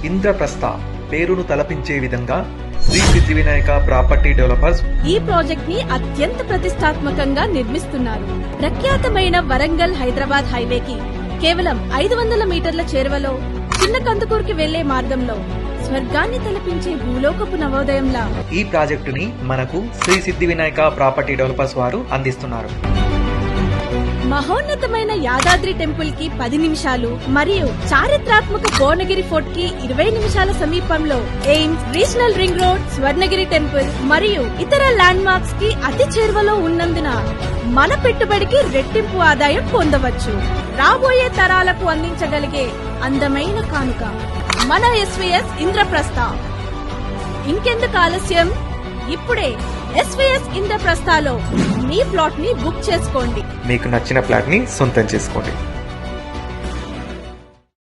ఇంద్రప్రస్థ పేరును తలపించే విధంగా శ్రీ సిద్ధి వినాయక ప్రాపర్టీ డెవలపర్స్ ఈ ప్రాజెక్ట్ ని అత్యంత ప్రతిష్టాత్మకంగా నిర్మిస్తున్నారు. ప్రఖ్యాతమైన వరంగల్ హైదరాబాద్ హైవేకి కేవలం 500 మీటర్ల చేరువలో చిన్న కందుకూరుకి వెళ్లే మార్గంలో స్వర్గాన్ని తలపించే భూలోకపు నవోదయంలా ఈ ప్రాజెక్టుని మనకు శ్రీ సిద్ధి వినాయక ప్రాపర్టీ డెవలపర్స్ వారు అందిస్తున్నారు. మహోన్నతమైన యాదాద్రి టెంపుల్ కి 10 నిమిషాలు మరియు చారిత్రాత్మక భువనగిరి ఫోర్ట్ కి 20 నిమిషాల సమీపంలో AIIMS, regional ring road, Swarnagiri temple మరియు ఇతర ల్యాండ్ మార్క్స్ కి అతి చేరువలో ఉన్నందున మన పెట్టుబడికి రెట్టింపు ఆదాయం పొందవచ్చు. రాబోయే తరాలకు అందించగలిగే అందమైన కానుక మన SVS ఇంద్రప్రస్థ. ఇంకెందుకు ఆలస్యం, ఇప్పుడే SVS ఇంద్రప్రస్థలో మీ ప్లాట్ ని బుక్ చేసుకోండి. మీకు నచ్చిన ప్లాట్ ని సొంతం చేసుకోండి.